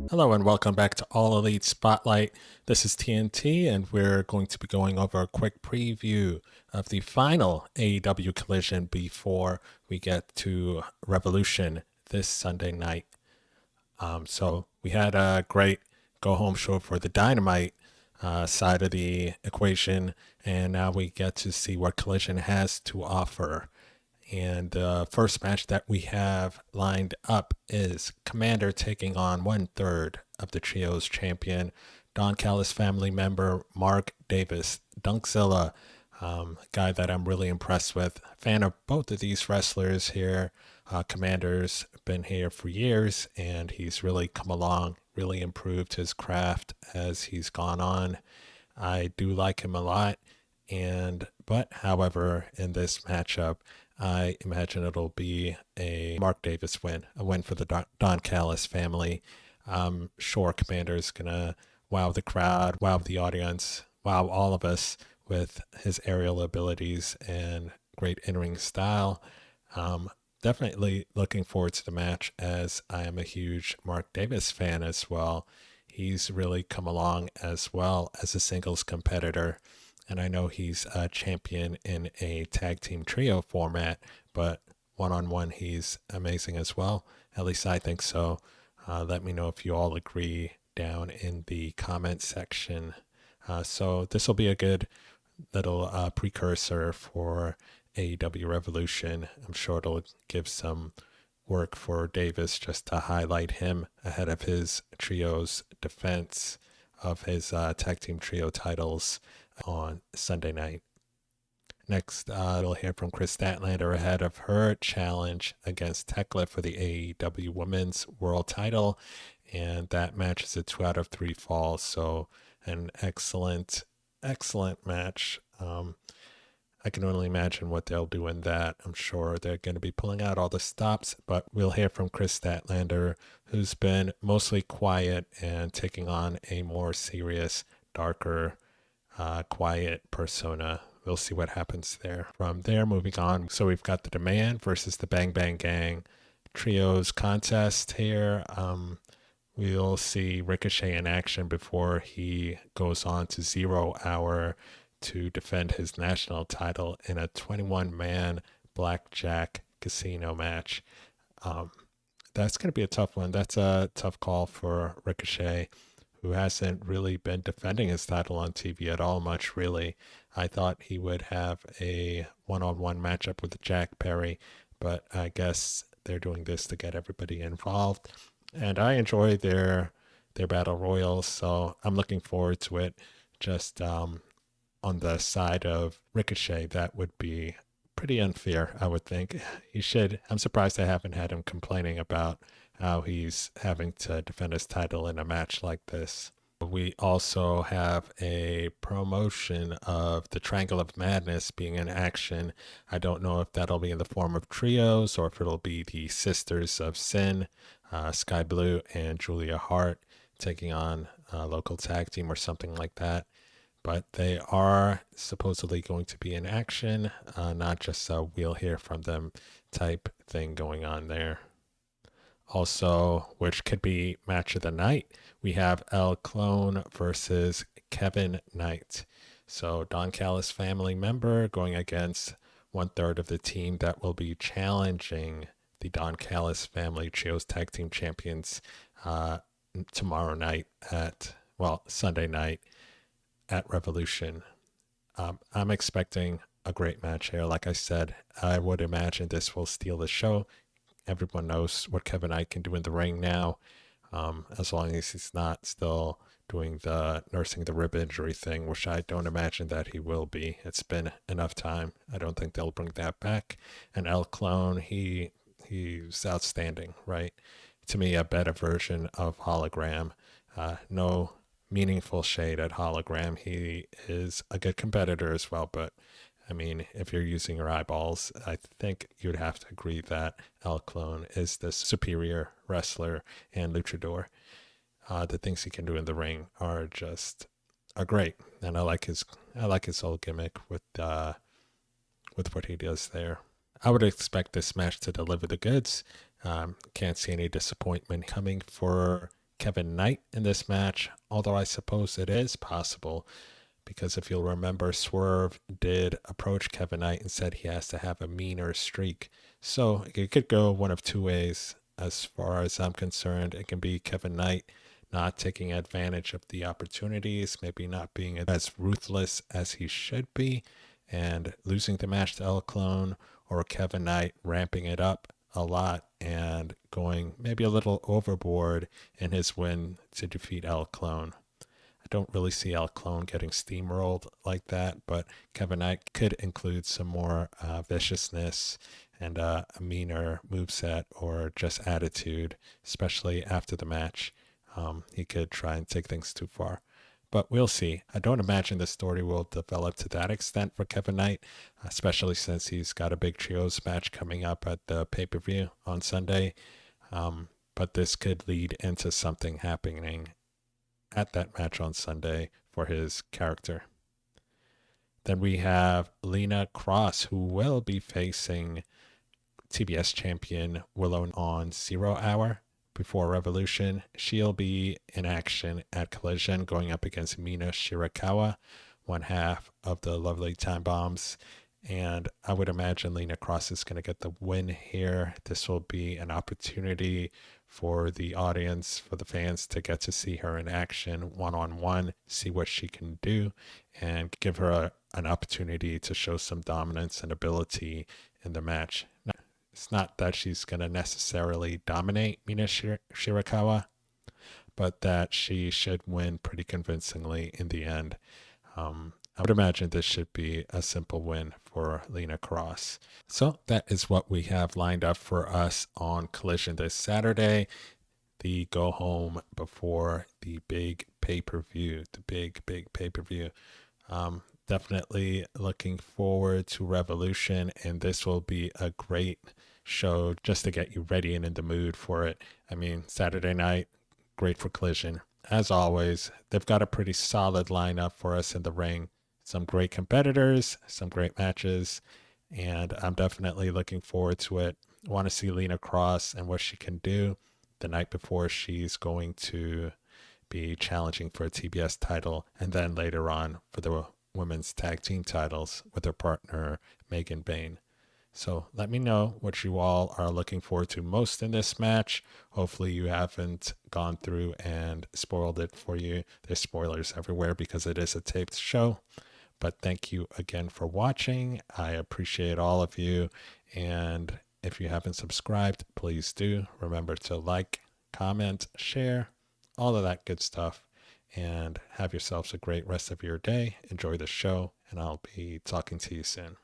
Hello and welcome back to All Elite Spotlight. This is TNT, and we're going to be going over a quick preview of the final AEW Collision before we get to Revolution this Sunday night. So we had a great go-home show for the Dynamite side of the equation, and now we get to see what Collision has to offer. And the first match that we have lined up is Commander taking on 1/3 of the trio's champion, Don Callis family member Mark Davis, Dunkzilla, guy that I'm really impressed with. Fan of both of these wrestlers here. Commander's been here for years, and he's really come along, really improved his craft as he's gone on. I do like him a lot, but however, in this matchup, I imagine it'll be a Mark Davis win, a win for the Don Callis family. I'm sure Commander's gonna wow the crowd, wow the audience, wow all of us with his aerial abilities and great in-ring style. Um, Definitely looking forward to the match, as I am a huge Mark Davis fan as well. He's really come along as well as a singles competitor. And I know he's a champion in a tag team trio format, but one on one, he's amazing as well. At least I think so. Let me know if you all agree down in the comment section. So this will be a good little precursor for AEW Revolution. I'm sure it'll give some work for Davis just to highlight him ahead of his trio's defense of his tag team trio titles on Sunday night. Next, it'll hear from Chris Statlander ahead of her challenge against Thekla for the AEW Women's World Title. And that match is a 2 out of 3 falls. So, an excellent, excellent match. I can only imagine what they'll do in that. I'm sure they're going to be pulling out all the stops, but we'll hear from Chris Statlander, who's been mostly quiet and taking on a more serious, darker, quiet persona. We'll see what happens there. From there, moving on. So we've got the Demand versus the Bang Bang Gang trios contest here. We'll see Ricochet in action before he goes on to 0 Hour to defend his national title in a 21-man blackjack casino match. That's going to be a tough one. That's a tough call for Ricochet, who hasn't really been defending his title on TV at all much, really. I thought he would have a one-on-one matchup with Jack Perry, but I guess they're doing this to get everybody involved. And I enjoy their battle royals, so I'm looking forward to it. Just on the side of Ricochet, that would be pretty unfair, I would think. He should. I'm surprised I haven't had him complaining about how he's having to defend his title in a match like this. We also have a promotion of the Triangle of Madness being in action. I don't know if that'll be in the form of trios or if it'll be the Sisters of Sin, Skye Blue and Julia Hart taking on a local tag team or something like that. But they are supposedly going to be in action, not just a we'll hear from them type thing going on there. Also, which could be match of the night, we have Clon versus Kevin Knight. So Don Callis family member going against 1/3 of the team that will be challenging the Don Callis family trios tag team champions tomorrow night Sunday night at Revolution. I'm expecting a great match here. Like I said, I would imagine this will steal the show. Everyone knows what Kevin Knight can do in the ring now, as long as he's not still doing the nursing the rib injury thing, which I don't imagine that he will be. It's been enough time. I don't think they'll bring that back. And Clone, he's outstanding, right? To me, a better version of Hologram. No meaningful shade at Hologram. He is a good competitor as well, but I mean, if you're using your eyeballs, I think you'd have to agree that El Clone is the superior wrestler and luchador. The things he can do in the ring are great, and I like his whole gimmick with what he does there. I would expect this match to deliver the goods. Can't see any disappointment coming for Kevin Knight in this match, although I suppose it is possible because if you'll remember, Swerve did approach Kevin Knight and said he has to have a meaner streak. So it could go one of two ways. As far as I'm concerned, it can be Kevin Knight not taking advantage of the opportunities, maybe not being as ruthless as he should be, and losing the match to El Clone, or Kevin Knight ramping it up a lot and going maybe a little overboard in his win to defeat El Clone. I don't really see El Clone getting steamrolled like that, but Kevin Knight could include some more viciousness and a meaner moveset or just attitude, especially after the match. He could try and take things too far. But we'll see. I don't imagine the story will develop to that extent for Kevin Knight, especially since he's got a big trios match coming up at the pay-per-view on Sunday. But this could lead into something happening at that match on Sunday for his character. Then we have Liona Cross, who will be facing TBS champion Willow on 0 Hour before Revolution. She'll be in action at Collision going up against Mina Shirakawa, one half of the Lovely Time Bombs. And I would imagine Liona Cross is going to get the win here. This will be an opportunity for the audience, for the fans to get to see her in action one-on-one, see what she can do, and give her an opportunity to show some dominance and ability in the match. Now, it's not that she's going to necessarily dominate Mina Shirakawa, but that she should win pretty convincingly in the end. I would imagine this should be a simple win for Liona Cross. So that is what we have lined up for us on Collision this Saturday. The go home before the big pay-per-view, the big pay-per-view. Definitely looking forward to Revolution, and this will be a great show just to get you ready and in the mood for it. I mean, Saturday night, great for Collision. As always, they've got a pretty solid lineup for us in the ring. Some great competitors, some great matches, and I'm definitely looking forward to it. I want to see Liona Cross and what she can do the night before she's going to be challenging for a TBS title, and then later on for the women's tag team titles with her partner, Megan Bayne. So let me know what you all are looking forward to most in this match. Hopefully you haven't gone through and spoiled it for you. There's spoilers everywhere because it is a taped show. But thank you again for watching. I appreciate all of you. And if you haven't subscribed, please do. Remember to like, comment, share, all of that good stuff. And have yourselves a great rest of your day. Enjoy the show, and I'll be talking to you soon.